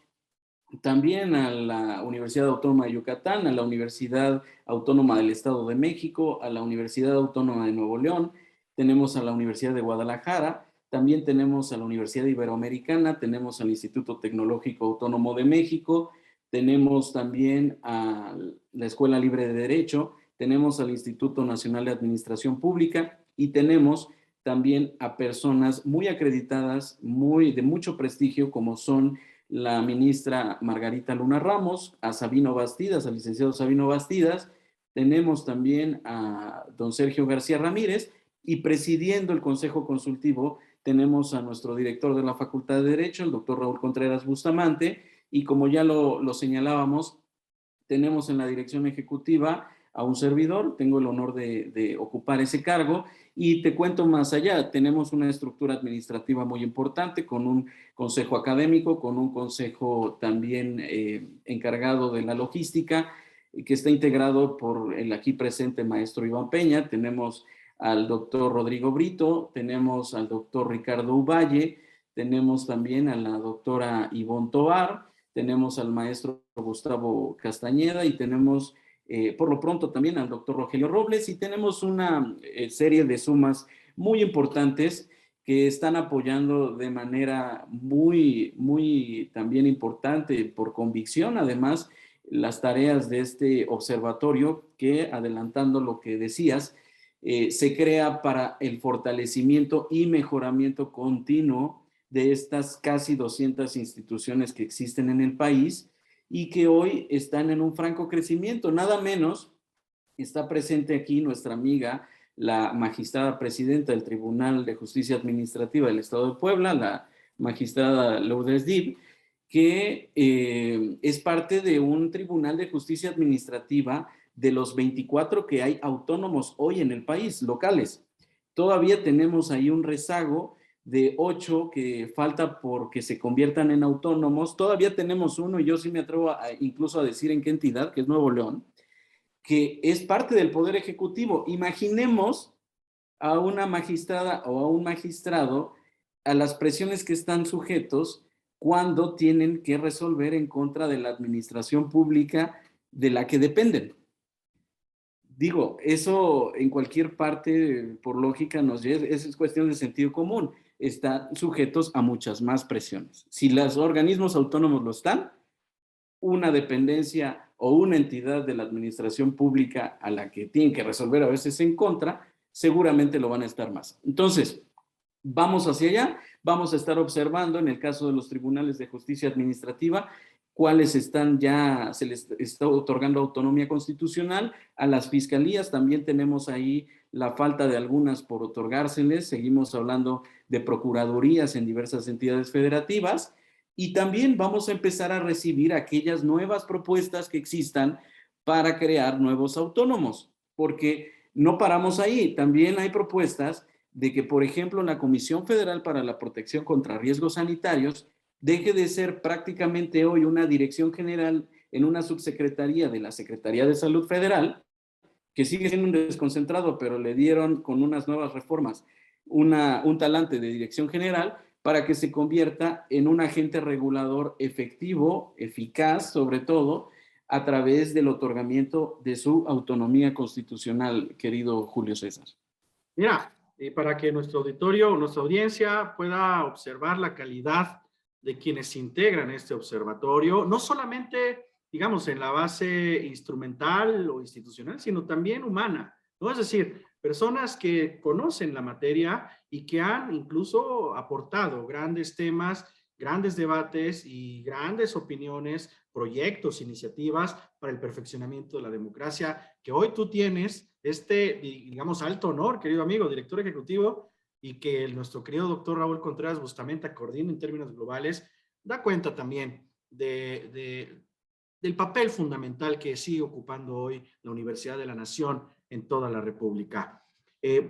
también a la Universidad Autónoma de Yucatán, a la Universidad Autónoma del Estado de México, a la Universidad Autónoma de Nuevo León, tenemos a la Universidad de Guadalajara, también tenemos a la Universidad Iberoamericana, tenemos al Instituto Tecnológico Autónomo de México, tenemos también a la Escuela Libre de Derecho, tenemos al Instituto Nacional de Administración Pública y tenemos también a personas muy acreditadas, de mucho prestigio, como son la ministra Margarita Luna Ramos, a Sabino Bastidas, al licenciado Sabino Bastidas, tenemos también a don Sergio García Ramírez y presidiendo el Consejo Consultivo tenemos a nuestro director de la Facultad de Derecho, el doctor Raúl Contreras Bustamante, y como ya lo señalábamos, tenemos en la dirección ejecutiva a un servidor, tengo el honor de ocupar ese cargo y te cuento más allá, tenemos una estructura administrativa muy importante con un consejo académico, con un consejo también encargado de la logística, que está integrado por el aquí presente maestro Iván Peña, tenemos al doctor Rodrigo Brito, tenemos al doctor Ricardo Uvalle, tenemos también a la doctora Ivonne Tovar, tenemos al maestro Gustavo Castañeda y tenemos por lo pronto también al doctor Rogelio Robles y tenemos una serie de sumas muy importantes que están apoyando de manera muy también importante por convicción, además, las tareas de este observatorio que, adelantando lo que decías, se crea para el fortalecimiento y mejoramiento continuo de estas casi 200 instituciones que existen en el país y que hoy están en un franco crecimiento. Nada menos está presente aquí nuestra amiga, la magistrada presidenta del Tribunal de Justicia Administrativa del Estado de Puebla, la magistrada Lourdes Dib, que es parte de un Tribunal de Justicia Administrativa de los 24 que hay autónomos hoy en el país, locales. Todavía tenemos ahí un rezago de 8 que falta porque se conviertan en autónomos. Todavía tenemos uno, y yo sí me atrevo incluso a decir en qué entidad, que es Nuevo León, que es parte del Poder Ejecutivo. Imaginemos a una magistrada o a un magistrado a las presiones que están sujetos cuando tienen que resolver en contra de la administración pública de la que dependen. Digo, eso en cualquier parte, por lógica, es cuestión de sentido común. Están sujetos a muchas más presiones. Si los organismos autónomos lo están, una dependencia o una entidad de la administración pública a la que tienen que resolver a veces en contra, seguramente lo van a estar más. Entonces, vamos hacia allá, vamos a estar observando en el caso de los tribunales de justicia administrativa cuáles están ya, se les está otorgando autonomía constitucional. A las fiscalías también tenemos ahí la falta de algunas por otorgárseles, seguimos hablando de procuradurías en diversas entidades federativas y también vamos a empezar a recibir aquellas nuevas propuestas que existan para crear nuevos autónomos, porque no paramos ahí, también hay propuestas de que, por ejemplo, la Comisión Federal para la Protección contra Riesgos Sanitarios deje de ser prácticamente hoy una dirección general en una subsecretaría de la Secretaría de Salud Federal, que sigue siendo un desconcentrado, pero le dieron con unas nuevas reformas un talante de dirección general para que se convierta en un agente regulador efectivo, eficaz, sobre todo, a través del otorgamiento de su autonomía constitucional, querido Julio César. Mira, para que nuestro auditorio, nuestra audiencia pueda observar la calidad de quienes integran este observatorio, no solamente, digamos, en la base instrumental o institucional, sino también humana, ¿no? Es decir, personas que conocen la materia y que han incluso aportado grandes temas, grandes debates y grandes opiniones, proyectos, iniciativas para el perfeccionamiento de la democracia, que hoy tú tienes este, digamos, alto honor, querido amigo, director ejecutivo, y que nuestro querido doctor Raúl Contreras Bustamante coordina en términos globales, da cuenta también del papel fundamental que sigue ocupando hoy la Universidad de la Nación en toda la República.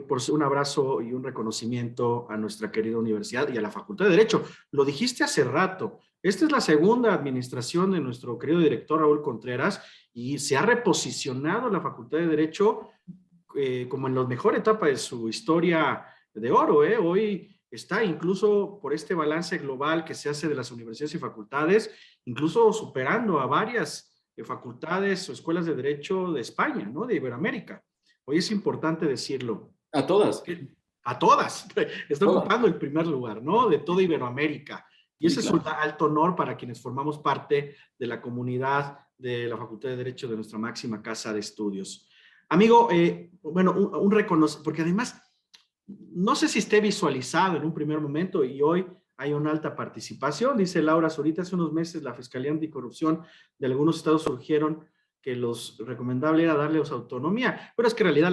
Por un abrazo y un reconocimiento a nuestra querida universidad y a la Facultad de Derecho. Lo dijiste hace rato, esta es la segunda administración de nuestro querido director Raúl Contreras y se ha reposicionado la Facultad de Derecho como en la mejor etapa de su historia de oro. Hoy está incluso por este balance global que se hace de las universidades y facultades, incluso superando a varias facultades o escuelas de derecho de España, ¿no? De Iberoamérica. Hoy es importante decirlo. A todas. A todas. Está Todas. ocupando el primer lugar, ¿no? De toda Iberoamérica. Y Sí, ese es un claro. alto honor para quienes formamos parte de la comunidad de la Facultad de Derecho de nuestra máxima casa de estudios. Amigo, bueno, un reconocimiento, porque además, no sé si esté visualizado en un primer momento y hoy hay una alta participación, dice Laura Zurita, hace unos meses la Fiscalía Anticorrupción de algunos estados surgieron que los recomendable era darles autonomía, pero es que en realidad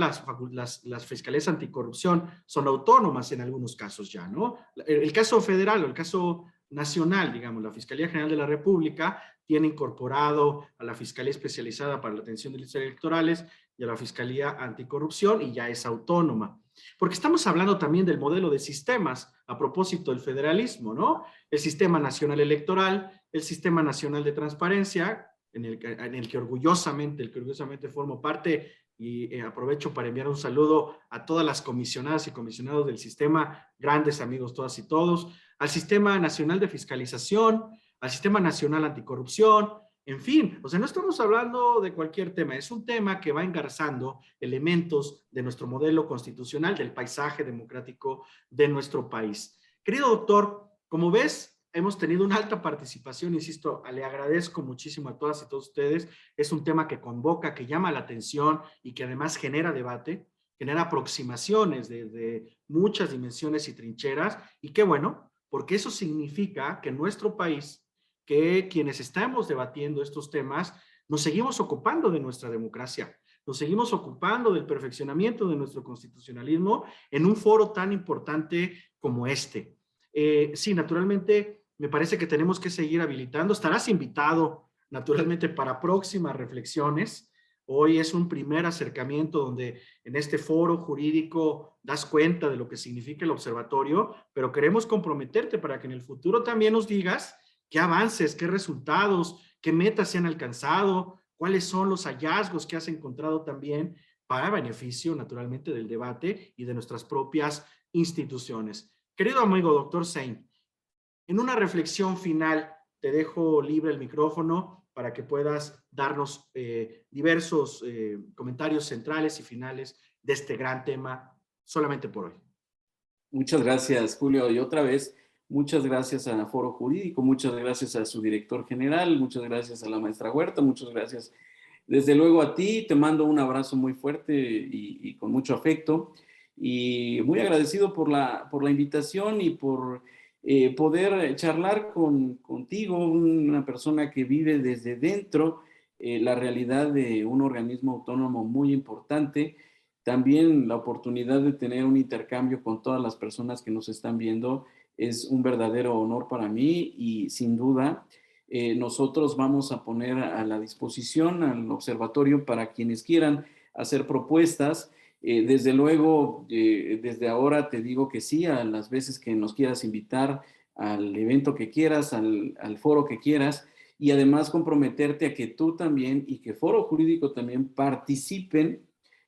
las fiscalías anticorrupción son autónomas en algunos casos ya, ¿no? El caso federal o el caso nacional, digamos, la Fiscalía General de la República tiene incorporado a la Fiscalía Especializada para la Atención de Delitos Electorales y a la Fiscalía Anticorrupción y ya es autónoma. Porque estamos hablando también del modelo de sistemas a propósito del federalismo, ¿no? El Sistema Nacional Electoral, el Sistema Nacional de Transparencia, en el que orgullosamente formo parte y aprovecho para enviar un saludo a todas las comisionadas y comisionados del sistema, grandes amigos todas y todos, al Sistema Nacional de Fiscalización, al Sistema Nacional Anticorrupción, en fin, o sea, no estamos hablando de cualquier tema, es un tema que va engarzando elementos de nuestro modelo constitucional, del paisaje democrático de nuestro país. Querido doctor, como ves, hemos tenido una alta participación, insisto, le agradezco muchísimo a todas y todos ustedes, es un tema que convoca, que llama la atención y que además genera debate, genera aproximaciones desde muchas dimensiones y trincheras, y qué bueno, porque eso significa que nuestro país, que quienes estamos debatiendo estos temas, nos seguimos ocupando de nuestra democracia, nos seguimos ocupando del perfeccionamiento de nuestro constitucionalismo en un foro tan importante como este. Sí, naturalmente, me parece que tenemos que seguir habilitando. Estarás invitado, naturalmente, para próximas reflexiones. Hoy es un primer acercamiento donde en este foro jurídico das cuenta de lo que significa el observatorio, pero queremos comprometerte para que en el futuro también nos digas qué avances, qué resultados, qué metas se han alcanzado, cuáles son los hallazgos que has encontrado también para beneficio, naturalmente, del debate y de nuestras propias instituciones. Querido amigo doctor Sein, en una reflexión final te dejo libre el micrófono para que puedas darnos diversos comentarios centrales y finales de este gran tema solamente por hoy. Muchas gracias, Julio. Y otra vez, muchas gracias a Foro Jurídico, muchas gracias a su director general, muchas gracias a la maestra Huerta, muchas gracias desde luego a ti. Te mando un abrazo muy fuerte y con mucho afecto. Y muy agradecido por la invitación y por poder charlar contigo, una persona que vive desde dentro la realidad de un organismo autónomo muy importante. También la oportunidad de tener un intercambio con todas las personas que nos están viendo es un verdadero honor para mí y sin duda nosotros vamos a poner a la disposición al observatorio para quienes quieran hacer propuestas. Desde luego, desde ahora te digo que sí a las veces que nos quieras invitar al evento que quieras, al foro que quieras, y además comprometerte a que tú también y que Foro Jurídico también participen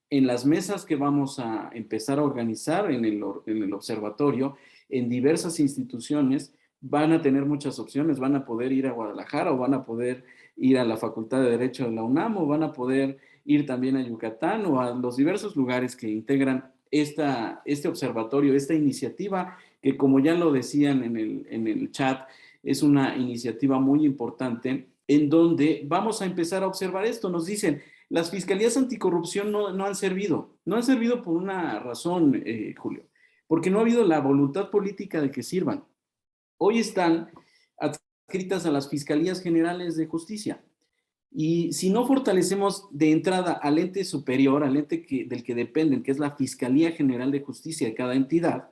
en las mesas que vamos a empezar a organizar en el observatorio, en diversas instituciones. Van a tener muchas opciones, van a poder ir a Guadalajara o van a poder ir a la Facultad de Derecho de la UNAM o van a poder ir también a Yucatán o a los diversos lugares que integran este observatorio, esta iniciativa, que como ya lo decían en el chat, es una iniciativa muy importante en donde vamos a empezar a observar esto. Nos dicen, las fiscalías anticorrupción no han servido. No han servido por una razón, Julio, porque no ha habido la voluntad política de que sirvan. Hoy están adscritas a las fiscalías generales de justicia. Y si no fortalecemos de entrada al ente superior, al ente del que dependen, que es la Fiscalía General de Justicia de cada entidad,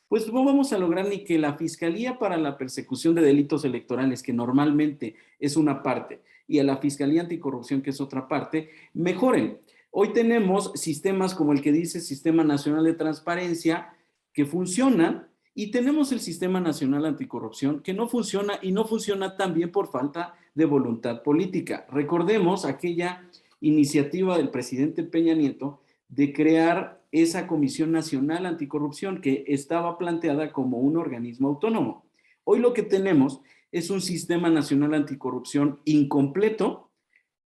pues no vamos a lograr ni que la Fiscalía para la Persecución de Delitos Electorales, que normalmente es una parte, y a la Fiscalía Anticorrupción, que es otra parte, mejoren. Hoy tenemos sistemas como el que dice Sistema Nacional de Transparencia, que funcionan, y tenemos el Sistema Nacional Anticorrupción, que no funciona, y no funciona también por falta de voluntad política. Recordemos aquella iniciativa del presidente Peña Nieto de crear esa Comisión Nacional Anticorrupción, que estaba planteada como un organismo autónomo. Hoy lo que tenemos es un Sistema Nacional Anticorrupción incompleto,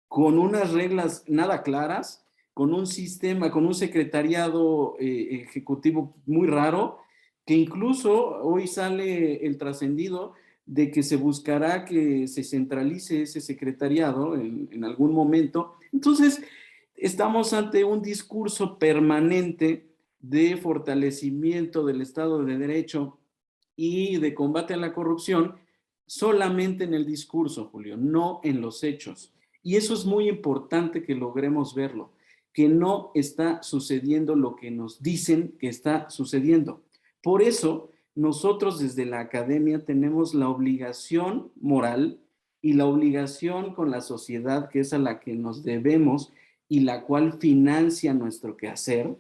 con unas reglas nada claras, con un sistema, con un secretariado ejecutivo muy raro, que incluso hoy sale el trascendido de que se buscará que se centralice ese secretariado en algún momento. Entonces, estamos ante un discurso permanente de fortalecimiento del Estado de Derecho y de combate a la corrupción solamente en el discurso, Julio, no en los hechos. Y eso es muy importante que logremos verlo, que no está sucediendo lo que nos dicen que está sucediendo. Por eso, nosotros desde la academia tenemos la obligación moral y la obligación con la sociedad, que es a la que nos debemos y la cual financia nuestro quehacer,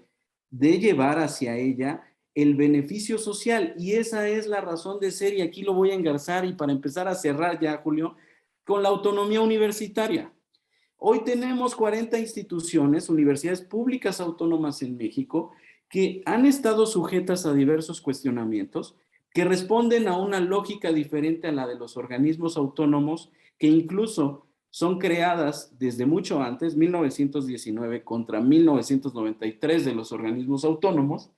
de llevar hacia ella el beneficio social. Y esa es la razón de ser, y aquí lo voy a engarzar, y para empezar a cerrar ya, Julio, con la autonomía universitaria. Hoy tenemos 40 instituciones, universidades públicas autónomas en México, que han estado sujetas a diversos cuestionamientos, que responden a una lógica diferente a la de los organismos autónomos, que incluso son creadas desde mucho antes, 1919 contra 1993 de los organismos autónomos,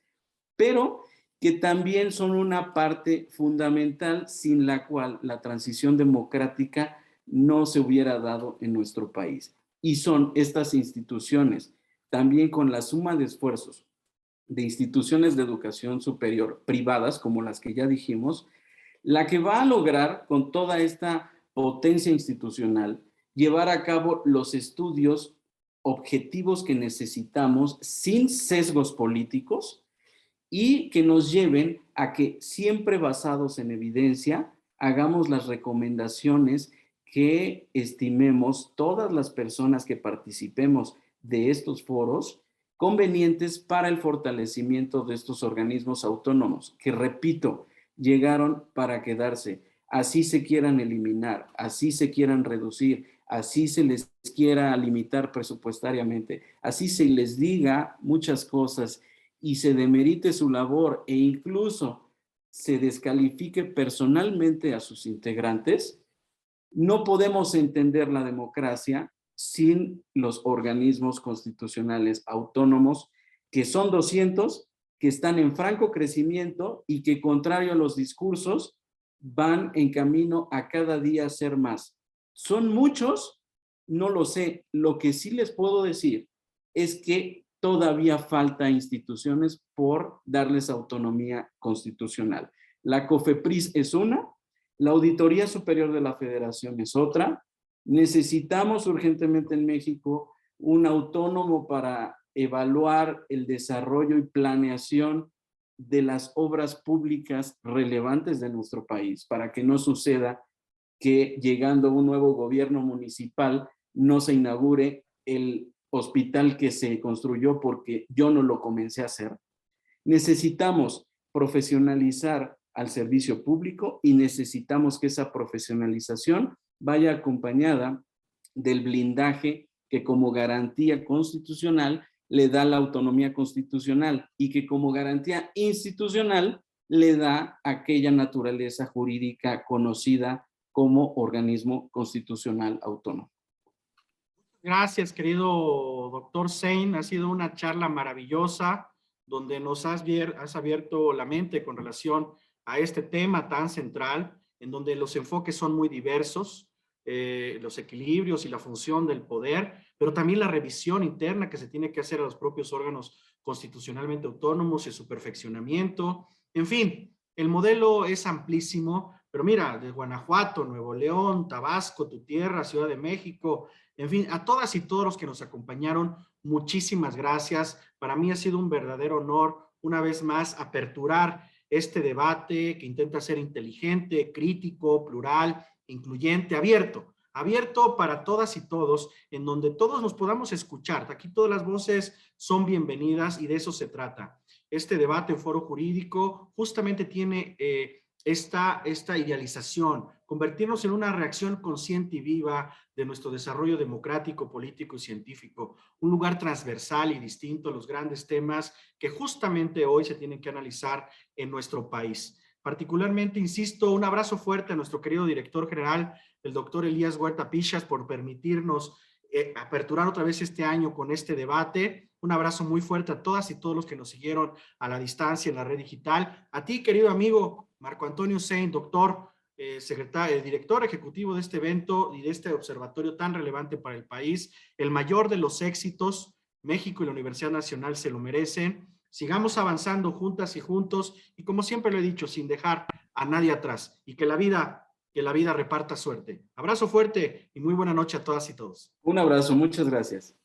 pero que también son una parte fundamental sin la cual la transición democrática no se hubiera dado en nuestro país. Y son estas instituciones, también con la suma de esfuerzos de instituciones de educación superior privadas, como las que ya dijimos, la que va a lograr con toda esta potencia institucional llevar a cabo los estudios objetivos que necesitamos sin sesgos políticos y que nos lleven a que, siempre basados en evidencia, hagamos las recomendaciones que estimemos todas las personas que participemos de estos foros convenientes para el fortalecimiento de estos organismos autónomos, que, repito, llegaron para quedarse. Así se quieran eliminar, así se quieran reducir, así se les quiera limitar presupuestariamente, así se les diga muchas cosas y se demerite su labor e incluso se descalifique personalmente a sus integrantes, no podemos entender la democracia sin los organismos constitucionales autónomos, que son 200, que están en franco crecimiento y que, contrario a los discursos, van en camino a cada día ser más. ¿Son muchos? No lo sé. Lo que sí les puedo decir es que todavía falta instituciones por darles autonomía constitucional. La COFEPRIS es una, la Auditoría Superior de la Federación es otra. Necesitamos urgentemente en México un autónomo para evaluar el desarrollo y planeación de las obras públicas relevantes de nuestro país, para que no suceda que, llegando un nuevo gobierno municipal, no se inaugure el hospital que se construyó porque yo no lo comencé a hacer. Necesitamos profesionalizar al servicio público y necesitamos que esa profesionalización vaya acompañada del blindaje que, como garantía constitucional, le da la autonomía constitucional, y que, como garantía institucional, le da aquella naturaleza jurídica conocida como organismo constitucional autónomo. Gracias, querido doctor Zein. Ha sido una charla maravillosa. donde has abierto la mente con relación a este tema tan central, en donde los enfoques son muy diversos, los equilibrios y la función del poder, pero también la revisión interna que se tiene que hacer a los propios órganos constitucionalmente autónomos y su perfeccionamiento. En fin, el modelo es amplísimo, pero mira, de Guanajuato, Nuevo León, Tabasco, tu tierra, Ciudad de México, en fin, a todas y todos los que nos acompañaron, muchísimas gracias. Para mí ha sido un verdadero honor, una vez más, aperturar este debate que intenta ser inteligente, crítico, plural, incluyente, abierto para todas y todos, en donde todos nos podamos escuchar. Aquí todas las voces son bienvenidas y de eso se trata. Este debate en foro jurídico justamente tiene esta idealización, convertirnos en una reacción consciente y viva de nuestro desarrollo democrático, político y científico, un lugar transversal y distinto a los grandes temas que justamente hoy se tienen que analizar en nuestro país. Particularmente, insisto, un abrazo fuerte a nuestro querido director general, el doctor Elías Huerta Pichas, por permitirnos aperturar otra vez este año con este debate. Un abrazo muy fuerte a todas y todos los que nos siguieron a la distancia en la red digital. A ti, querido amigo Marco Antonio Sein, doctor, director ejecutivo de este evento y de este observatorio tan relevante para el país, el mayor de los éxitos. México y la Universidad Nacional se lo merecen. Sigamos avanzando juntas y juntos y, como siempre lo he dicho, sin dejar a nadie atrás, y que la vida reparta suerte. Abrazo fuerte y muy buena noche a todas y todos. Un abrazo, muchas gracias.